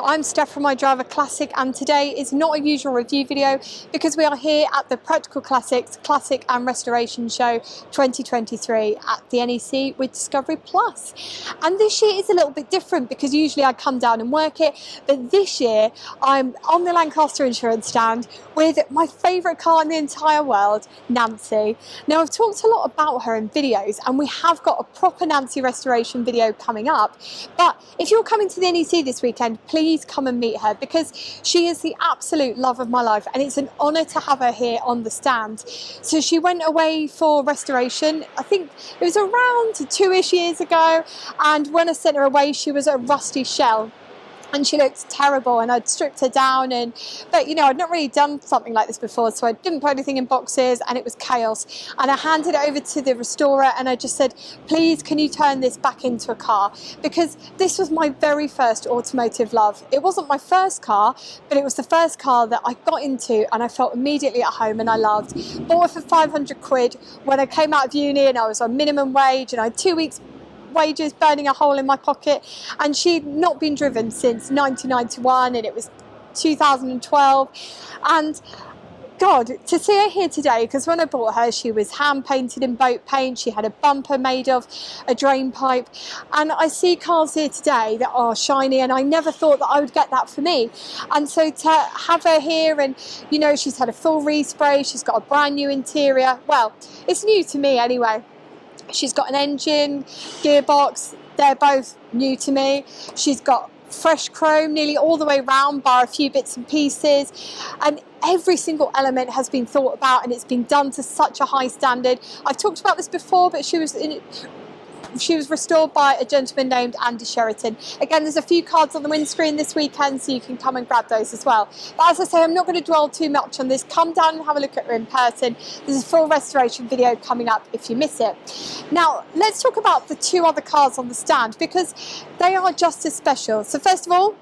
I'm Steph from idriveaclassic, and today is not a usual review video because we are here at the Practical Classics Classic and Restoration Show 2023 at the NEC with Discovery Plus. And this year is a little bit different because usually I come down and work it, but this year I'm on the Lancaster insurance stand with my favourite car in the entire world, Nancy. Now, I've talked a lot about her in videos and we have got a proper Nancy restoration video coming up, but if you're coming to the NEC this weekend, please come and meet her because she is the absolute love of my life and it's an honour to have her here on the stand. So she went away for restoration, I think it was around 2-ish years ago, and when I sent her away she was a rusty shell. And she looked terrible, and I'd stripped her down, but you know, I'd not really done something like this before, so I didn't put anything in boxes and it was chaos. And I handed it over to the restorer and I just said, please can you turn this back into a car? Because this was my very first automotive love. It wasn't my first car, but it was the first car that I got into and I felt immediately at home and I loved. Bought it for 500 quid when I came out of uni and I was on minimum wage and I had 2 weeks wages burning a hole in my pocket, and she'd not been driven since 1991 and it was 2012. And God, to see her here today, because when I bought her she was hand painted in boat paint, she had a bumper made of a drain pipe, and I see cars here today that are shiny and I never thought that I would get that for me. And so to have her here, and you know, she's had a full respray, she's got a brand new interior, well, it's new to me anyway. She's got an engine, gearbox, they're both new to me. She's got fresh chrome nearly all the way round, bar a few bits and pieces, and every single element has been thought about and it's been done to such a high standard. I've talked about this before, but she was restored by a gentleman named Andy Sheraton. Again, there's a few cards on the windscreen this weekend, so you can come and grab those as well. But as I say, I'm not going to dwell too much on this. Come down and have a look at her in person. There's a full restoration video coming up if you miss it. Now, let's talk about the two other cars on the stand because they are just as special. So first of all,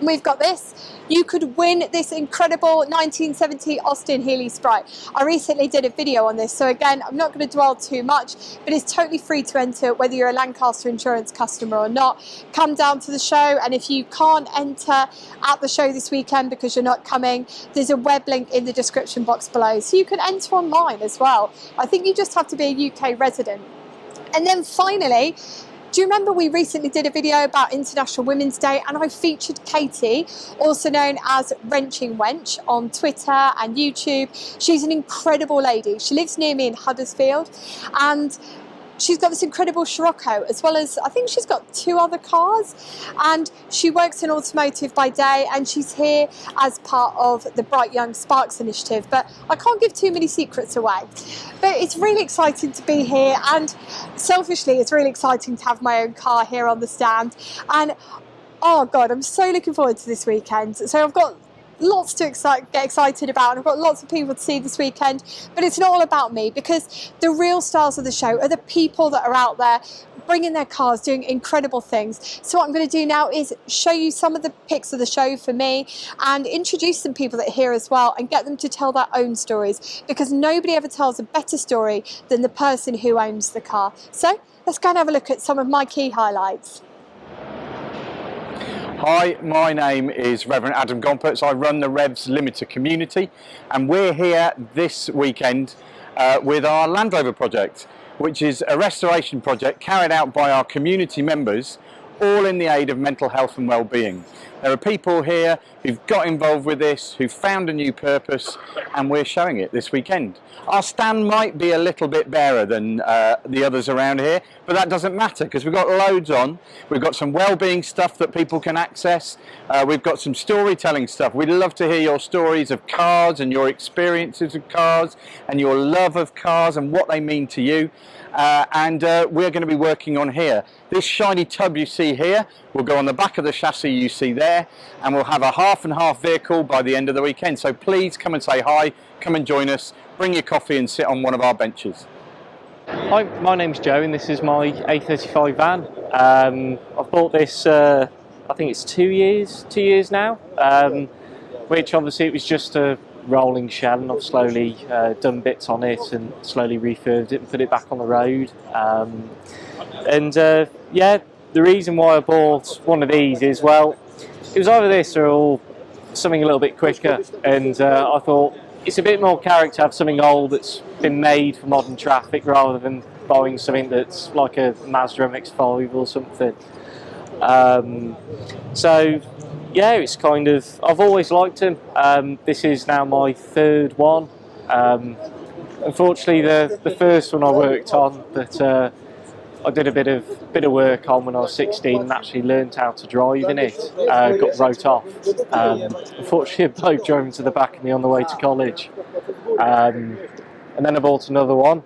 we've got this. You could win this incredible 1970 Austin Healey Sprite. I recently did a video on this, so again, I'm not going to dwell too much, but it's totally free to enter whether you're a Lancaster insurance customer or not. Come down to the show, and if you can't enter at the show this weekend because you're not coming, there's a web link in the description box below, so you can enter online as well. I think you just have to be a UK resident. And then finally, do you remember we recently did a video about International Women's Day and I featured Katie, also known as Wrenching Wench, on Twitter and YouTube. She's an incredible lady. She lives near me in Huddersfield and she's got this incredible Scirocco, as well as I think she's got 2 other cars, and she works in automotive by day and she's here as part of the Bright Young Sparks initiative, but I can't give too many secrets away. But it's really exciting to be here, and selfishly it's really exciting to have my own car here on the stand, and oh God, I'm so looking forward to this weekend. So I've got lots to get excited about, and I've got lots of people to see this weekend, but it's not all about me because the real stars of the show are the people that are out there bringing their cars, doing incredible things. So what I'm going to do now is show you some of the pics of the show for me and introduce some people that are here as well and get them to tell their own stories, because nobody ever tells a better story than the person who owns the car. So let's go and have a look at some of my key highlights. Hi, my name is Reverend Adam Gompertz. I run the Revs Limited community, and we're here this weekend with our Land Rover project, which is a restoration project carried out by our community members, all in the aid of mental health and well-being. There are people here who've got involved with this, who've found a new purpose, and we're showing it this weekend. Our stand might be a little bit barer than the others around here, but that doesn't matter because we've got loads on. We've got some well-being stuff that people can access. We've got some storytelling stuff. We'd love to hear your stories of cars and your experiences of cars and your love of cars and what they mean to you. We're going to be working on here. This shiny tub you see here will go on the back of the chassis you see there, and we'll have a half and half vehicle by the end of the weekend. So please come and say hi, come and join us, bring your coffee and sit on one of our benches. Hi, my name's Joe and this is my A35 van. I've bought this, I think it's 2 years now, which obviously it was just a rolling shell, and I've slowly done bits on it and slowly refurbed it and put it back on the road. Yeah, the reason why I bought one of these is, well, it was either this or something a little bit quicker, and I thought it's a bit more character to have something old that's been made for modern traffic rather than buying something that's like a Mazda MX-5 or something. So yeah, it's kind of, I've always liked them. This is now my third one. Unfortunately, the first one I worked on, but I did a bit of work on when I was 16 and actually learned how to drive in it. Got wrote off. Unfortunately, a bloke drove into the back of me on the way to college. And then I bought another one,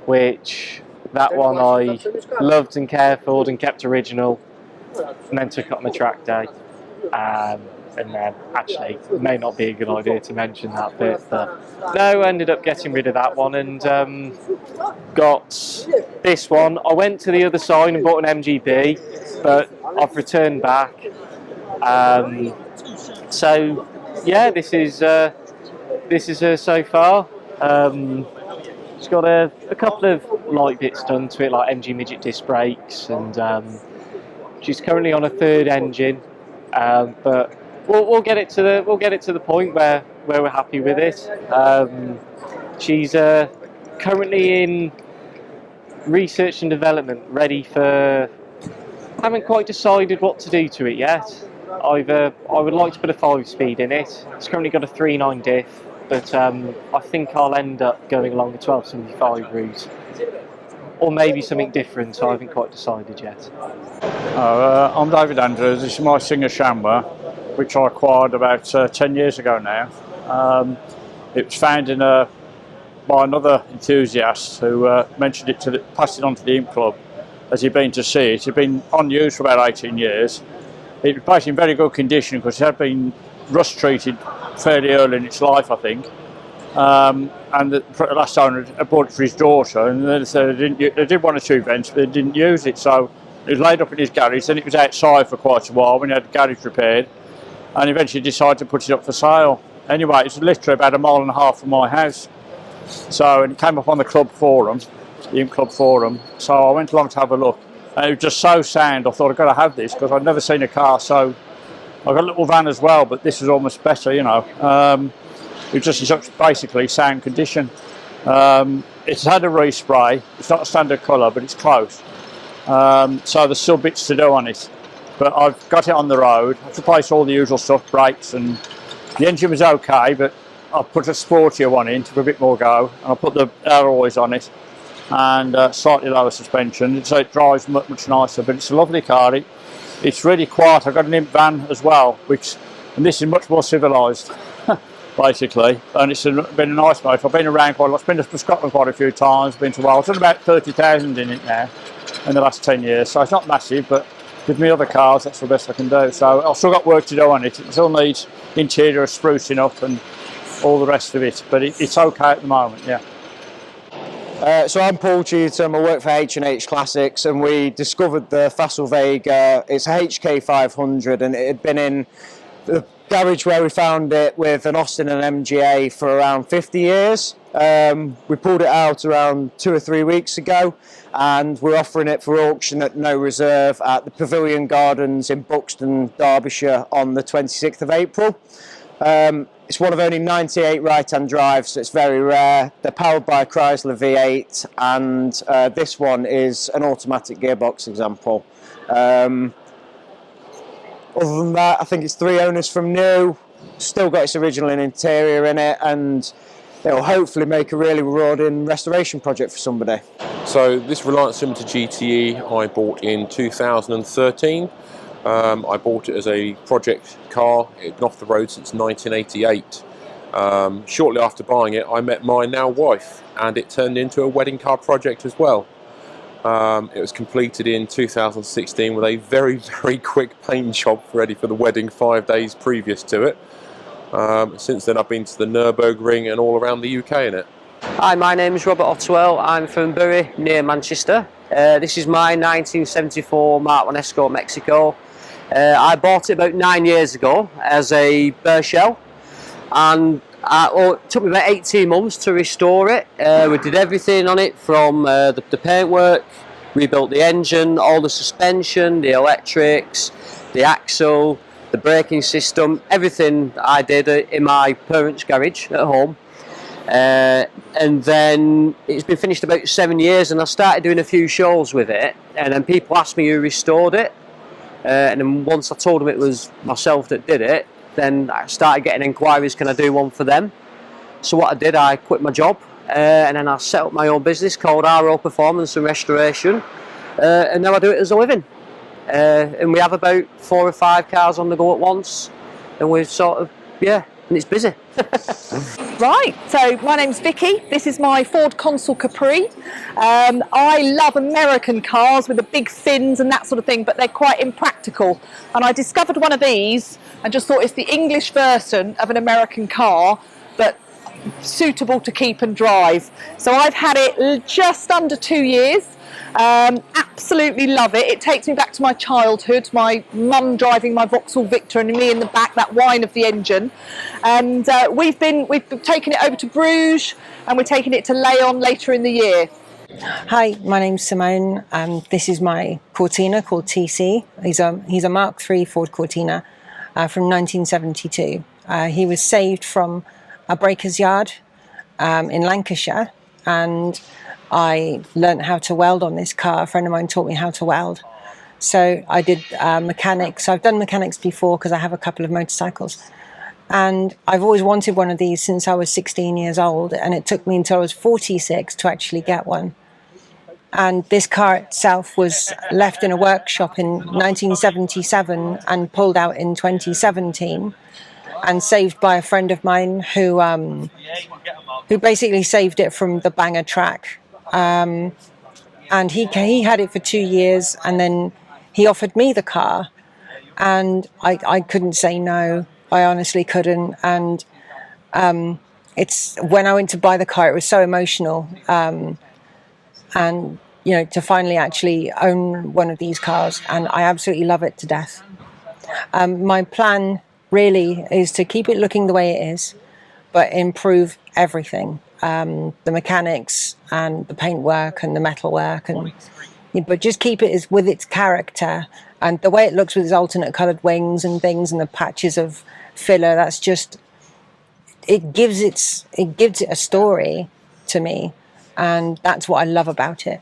which that one I loved and cared for and kept original, and then took it on the track day. And then, actually, it may not be a good idea to mention that bit, but no, I ended up getting rid of that one and got this one. I went to the other side and bought an MGB, but I've returned back. So yeah, this is her so far. It's got a couple of light bits done to it, like MG midget disc brakes, and she's currently on a third engine, but we'll get it to the point where we're happy with it. She's currently in research and development, ready for. Haven't quite decided what to do to it yet. I would like to put a 5-speed in it. It's currently got a 3.9 diff, but I think I'll end up going along the 1275 route, or maybe something different. I haven't quite decided yet. I'm David Andrews. This is my Singer Shamwa, which I acquired about 10 years ago now. It was found by another enthusiast who mentioned it passed it on to the Imp Club as he'd been to see it. It had been on use for about 18 years. It was basically in very good condition because it had been rust treated fairly early in its life, I think. And the last owner had bought it for his daughter, and they said they did 1 or 2 events, but they didn't use it. So it was laid up in his garage. Then it was outside for quite a while when he had the garage repaired, and eventually decided to put it up for sale. Anyway, it's literally about 1.5 miles from my house. So, and it came up on the club forum, the Imp Club forum. So I went along to have a look, and it was just so sound. I thought I've got to have this because I'd never seen a car so. I've got a little van as well, but this was almost better, you know. It was just in such basically sound condition. It's had a respray. It's not a standard colour, but it's close. So there's still bits to do on it. But I've got it on the road. I've replaced all the usual stuff, brakes, and the engine was okay, but I've put a sportier one in to give a bit more go, and I put the alloys on it and slightly lower suspension, so it drives much nicer. But it's a lovely car. It's really quiet. I've got an Imp van as well, and this is much more civilised, basically. And it's been a nice motor. I've been around quite a lot. I've been to Scotland quite a few times, been to Wales. I've done about 30,000 in it now in the last 10 years. So it's not massive, but with my other cars, that's the best I can do. So I've still got work to do on it. It still needs interior sprucing up and all the rest of it. But it's okay at the moment, yeah. So I'm Paul Cheetham, I work for H&H Classics, and we discovered the Facel Vega. It's a HK500, and it had been in the garage where we found it with an Austin and MGA for around 50 years. We pulled it out around 2 or 3 weeks ago, and we're offering it for auction at no reserve at the Pavilion Gardens in Buxton, Derbyshire on the 26th of April. It's one of only 98 right-hand drives, so it's very rare. They're powered by a Chrysler V8, and this one is an automatic gearbox example. Other than that, I think it's 3 owners from new, still got its original interior in it, and it'll hopefully make a really rewarding restoration project for somebody. So this Reliance Limited GTE I bought in 2013. I bought it as a project car. It had been off the road since 1988. Shortly after buying it, I met my now wife, and it turned into a wedding car project as well. It was completed in 2016 with a very, very quick paint job ready for the wedding 5 days previous to it. Since then I've been to the Nürburgring and all around the UK in it. Hi, my name is Robert Otwell. I'm from Bury, near Manchester. This is my 1974 Mark 1 Escort Mexico. I bought it about 9 years ago as a bare shell, and it took me about 18 months to restore it. We did everything on it from the paintwork, rebuilt the engine, all the suspension, the electrics, the axle, the braking system, everything I did in my parents' garage at home. And then it's been finished about 7 years, and I started doing a few shows with it, and then people asked me who restored it, and then once I told them it was myself that did it, then I started getting inquiries, can I do one for them? So what I did, I quit my job, and then I set up my own business called RO Performance and Restoration, and now I do it as a living. And we have about 4 or 5 cars on the go at once, and we've sort of, yeah, and it's busy. Right, so my name's Vicky. This is my Ford Consul Capri. I love American cars with the big fins and that sort of thing, but they're quite impractical. And I discovered one of these and just thought it's the English version of an American car, but suitable to keep and drive. So I've had it just under 2 years. Absolutely love it. It takes me back to my childhood, my mum driving my Vauxhall Victor and me in the back, that whine of the engine. And we've taken it over to Bruges, and we're taking it to Leon later in the year. Hi, my name's Simone. This is my Cortina called TC. He's a Mark III Ford Cortina from 1972. He was saved from a breaker's yard in Lancashire, and I learnt how to weld on this car. A friend of mine taught me how to weld. So I did mechanics. I've done mechanics before because I have a couple of motorcycles. And I've always wanted one of these since I was 16 years old. And it took me until I was 46 to actually get one. And this car itself was left in a workshop in 1977 and pulled out in 2017 and saved by a friend of mine who basically saved it from the banger track. And he had it for 2 years, and then he offered me the car, and I couldn't say no. I honestly couldn't. And it's when I went to buy the car, it was so emotional. And you know, to finally actually own one of these cars, and I absolutely love it to death. My plan really is to keep it looking the way it is, but improve everything. The mechanics and the paintwork and the metalwork, but just keep it with its character and the way it looks with its alternate coloured wings and things and the patches of filler. That's just, it gives it a story to me, and that's what I love about it.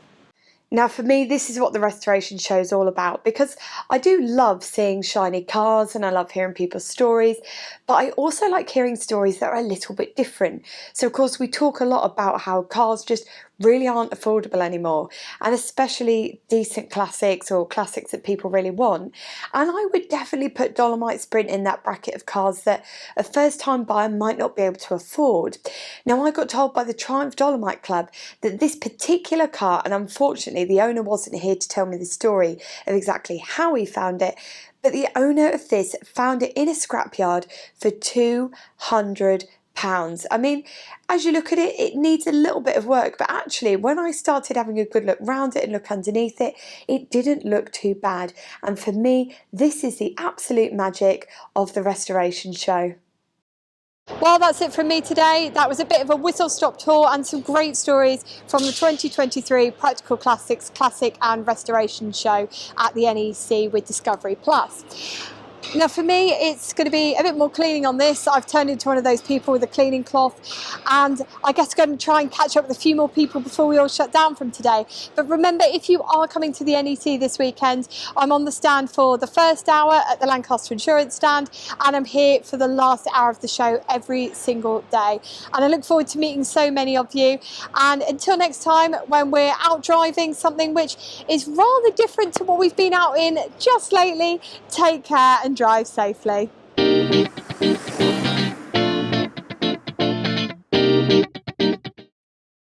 Now for me, this is what the restoration show is all about, because I do love seeing shiny cars and I love hearing people's stories, but I also like hearing stories that are a little bit different. So of course we talk a lot about how cars just really aren't affordable anymore, and especially decent classics or classics that people really want. And I would definitely put Dolomite Sprint in that bracket of cars that a first-time buyer might not be able to afford. Now I got told by the Triumph Dolomite Club that this particular car, and unfortunately the owner wasn't here to tell me the story of exactly how he found it, but the owner of this found it in a scrapyard for £200. I mean, as you look at it, it needs a little bit of work, but actually when I started having a good look round it and look underneath it, it didn't look too bad. And for me, this is the absolute magic of the restoration show. Well, that's it from me today. That was a bit of a whistle-stop tour and some great stories from the 2023 Practical Classics Classic and Restoration Show at the NEC with Discovery Plus. Now for me, it's going to be a bit more cleaning on this. I've turned into one of those people with a cleaning cloth, and I guess I'm going to try and catch up with a few more people before we all shut down from today. But remember, if you are coming to the NEC this weekend, I'm on the stand for the first hour at the Lancaster Insurance stand, and I'm here for the last hour of the show every single day. And I look forward to meeting so many of you. And until next time, when we're out driving something which is rather different to what we've been out in just lately, take care and drive safely.